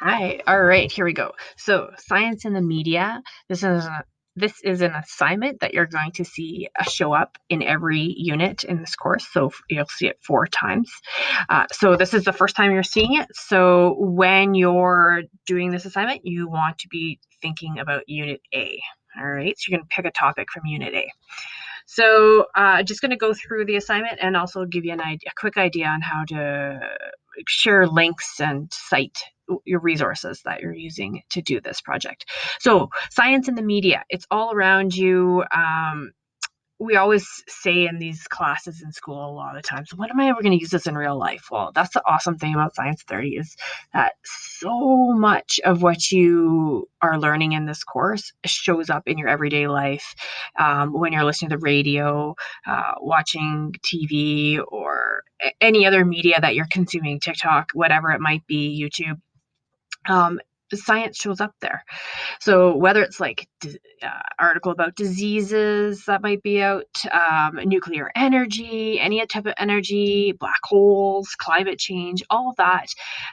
Hi. All right, here we go. So, science in the media. This is an assignment that you're going to see show up in every unit in this course. So you'll see it 4 times. So this is the first time you're seeing it. So when you're doing this assignment, you want to be thinking about Unit A. All right. So you're going to pick a topic from Unit A. So just going to go through the assignment and also give you a quick idea on how to share links and cite your resources that you're using to do this project. So science in the media, it's all around you. We always say in these classes in school a lot of times, when am I ever going to use this in real life? Well, that's the awesome thing about Science 30 is that so much of what you are learning in this course shows up in your everyday life when you're listening to the radio, watching TV, or any other media that you're consuming, TikTok, whatever it might be, YouTube. The science shows up there. So whether it's like article about diseases that might be out, nuclear energy, any type of energy, black holes, climate change, all of that,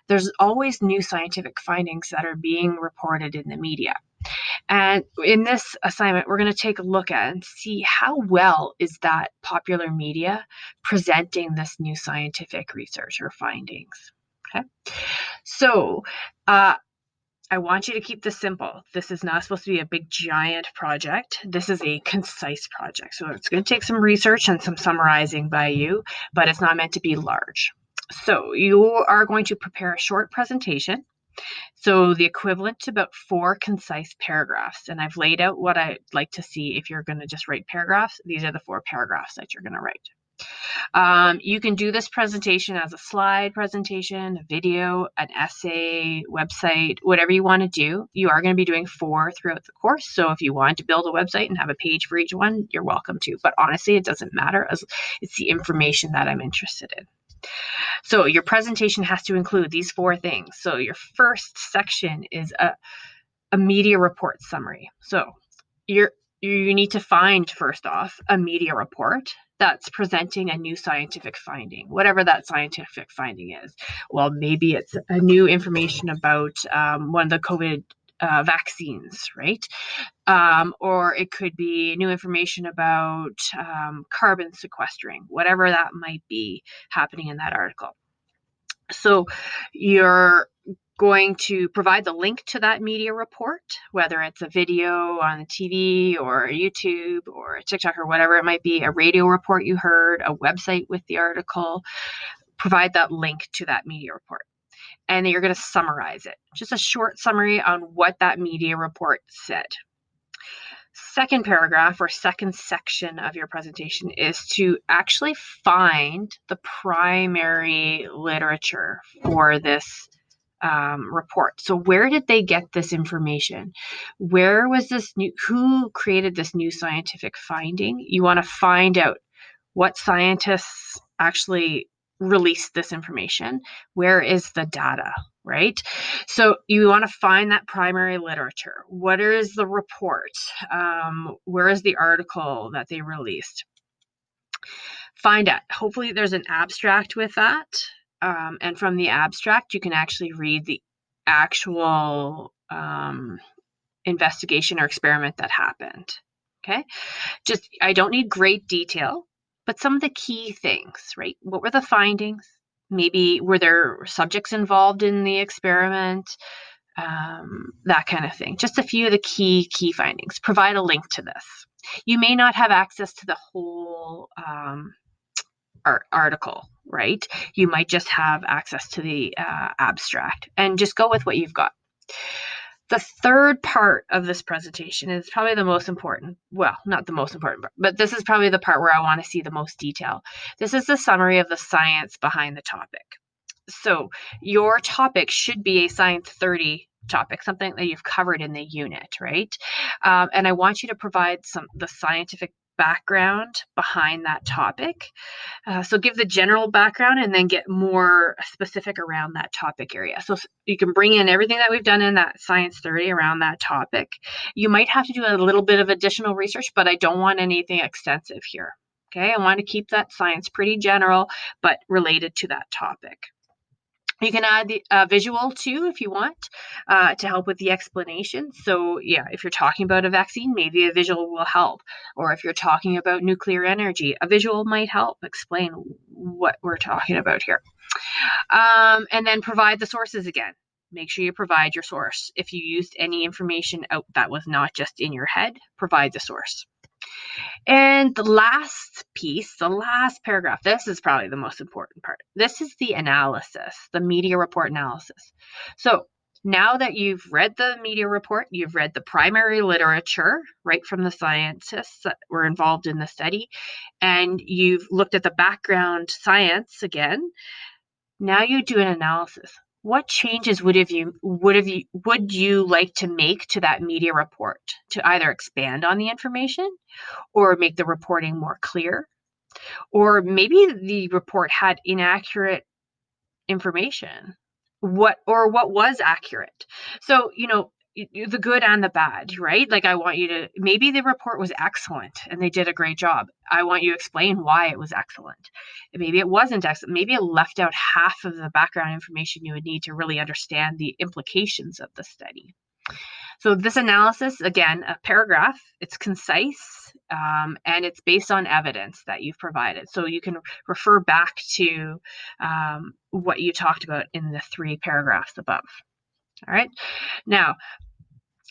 there's always new scientific findings that are being reported in the media. And in this assignment, we're going to take a look at and see how well is that popular media presenting this new scientific research or findings. Okay. So, I want you to keep this simple. This is not supposed to be a big giant project. This is a concise project. So it's going to take some research and some summarizing by you, but it's not meant to be large. So you are going to prepare a short presentation. So the equivalent to about 4 concise paragraphs. And I've laid out what I'd like to see if you're going to just write paragraphs. These are the 4 paragraphs that you're going to write. You can do this presentation as a slide presentation, a video, an essay, website, whatever you want to do. You are going to be doing 4 throughout the course. So if you want to build a website and have a page for each one, you're welcome to. But honestly, it doesn't matter as it's the information that I'm interested in. So your presentation has to include these 4 things. So your first section is a media report summary. So you need to find, first off, a media report that's presenting a new scientific finding, whatever that scientific finding is. Well, maybe it's a new information about one of the COVID vaccines, right? Or it could be new information about carbon sequestering, whatever that might be happening in that article. So you're going to provide the link to that media report, whether it's a video on the TV or YouTube or a TikTok or whatever it might be, a radio report you heard, a website with the article. Provide that link to that media report. And then you're going to summarize it. Just a short summary on what that media report said. Second paragraph or second section of your presentation is to actually find the primary literature for this report. So where did they get this information? Where was this new, who created this new scientific finding? You want to find out what scientists actually released this information. Where is the data, right? So you want to find that primary literature. What is the report? Where is the article that they released? Find out. Hopefully there's an abstract with that. And from the abstract, you can actually read the actual investigation or experiment that happened. Okay. Just, I don't need great detail, but some of the key things, right? What were the findings? Maybe were there subjects involved in the experiment? That kind of thing. Just a few of the key findings. Provide a link to this. You may not have access to the whole article, right? You might just have access to the abstract, and just go with what you've got. The third part of this presentation is probably the most important. Well, not the most important, but this is probably the part where I want to see the most detail. This is the summary of the science behind the topic. So your topic should be a Science 30 topic, something that you've covered in the unit, right? And I want you to provide the scientific background behind that topic. So give the general background and then get more specific around that topic area. So you can bring in everything that we've done in that Science 30 around that topic. You might have to do a little bit of additional research, but I don't want anything extensive here. Okay, I want to keep that science pretty general, but related to that topic. You can add the visual too if you want to help with the explanation. So yeah, if you're talking about a vaccine, maybe a visual will help. Or if you're talking about nuclear energy, a visual might help explain what we're talking about here. And then provide the sources again. Make sure you provide your source. If you used any information out that was not just in your head, provide the source. And the last piece, the last paragraph, this is probably the most important part. This is the analysis, the media report analysis. So now that you've read the media report, you've read the primary literature right from the scientists that were involved in the study, and you've looked at the background science again. Now you do an analysis. What changes would you like to make to that media report to either expand on the information or make the reporting more clear? Or maybe the report had inaccurate information. What was accurate? So, the good and the bad, right? Like I want you to, maybe the report was excellent and they did a great job. I want you to explain why it was excellent. Maybe it wasn't excellent. Maybe it left out half of the background information you would need to really understand the implications of the study. So this analysis, again, a paragraph, it's concise, and it's based on evidence that you've provided. So you can refer back to what you talked about in the 3 paragraphs above. All right. Now,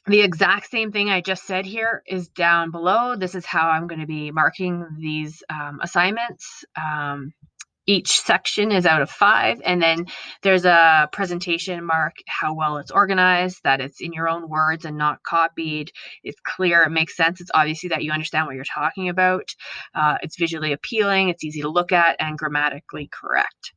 the exact same thing I just said here is down below. This is how I'm going to be marking these assignments. Each section is out of 5, and then there's a presentation mark, how well it's organized, that it's in your own words and not copied. It's clear, it makes sense. It's obviously that you understand what you're talking about. It's visually appealing, it's easy to look at, and grammatically correct.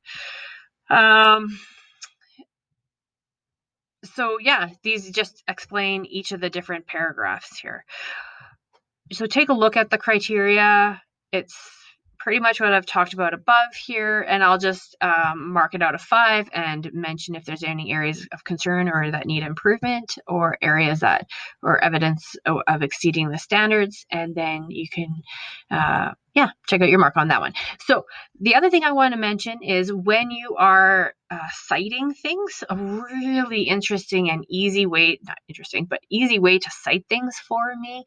So yeah, these just explain each of the different paragraphs here. So take a look at the criteria. It's pretty much what I've talked about above here, and I'll just mark it out of 5 and mention if there's any areas of concern or that need improvement, or areas that or evidence of exceeding the standards, and then you can check out your mark on that one. So the other thing I want to mention is when you are citing things, a really interesting and easy way, not interesting, but easy way to cite things for me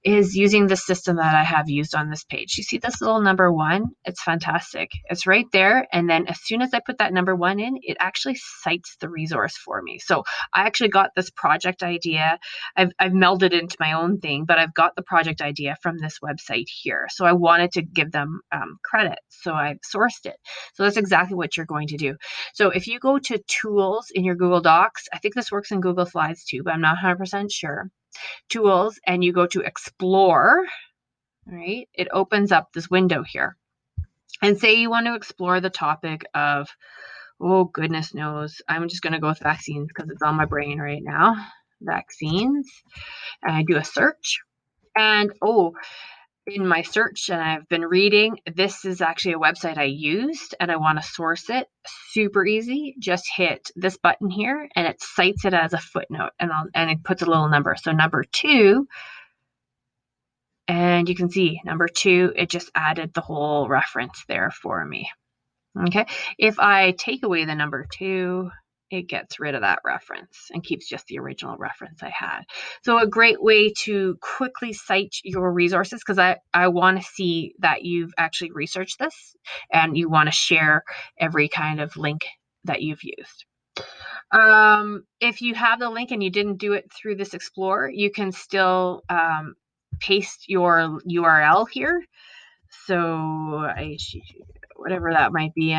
is using the system that I have used on this page. You see this little number 1? It's fantastic. It's right there. And then as soon as I put that number 1 in, it actually cites the resource for me. So I actually got this project idea. I've melded it into my own thing, but I've got the project idea from this website here. So I wanted to give them credit. So I sourced it. So that's exactly what you're going to do. So if you go to Tools in your Google Docs, I think this works in Google Slides too, but I'm not 100% sure. Tools, and you go to Explore, right? It opens up this window here. And say you want to explore the topic of, oh, goodness knows, I'm just going to go with vaccines because it's on my brain right now. Vaccines. And I do a search. And in my search, and I've been reading, this is actually a website I used and I want to source it. Super easy. Just hit this button here and it cites it as a footnote, and it puts a little number. So number 2, and you can see number 2, it just added the whole reference there for me. Okay. If I take away the number 2, it gets rid of that reference and keeps just the original reference I had. So a great way to quickly cite your resources, because I want to see that you've actually researched this and you want to share every kind of link that you've used. If you have the link and you didn't do it through this Explorer, you can still paste your URL here. So whatever that might be,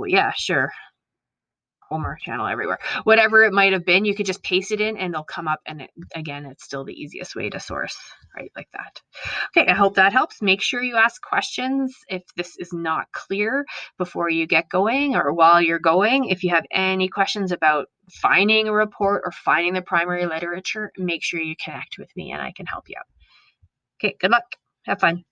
yeah, sure. Homer Channel everywhere. Whatever it might have been, you could just paste it in and they'll come up, and again, it's still the easiest way to source, right? Like that. Okay, I hope that helps. Make sure you ask questions if this is not clear before you get going or while you're going. If you have any questions about finding a report or finding the primary literature, make sure you connect with me and I can help you out. Okay, good luck. Have fun.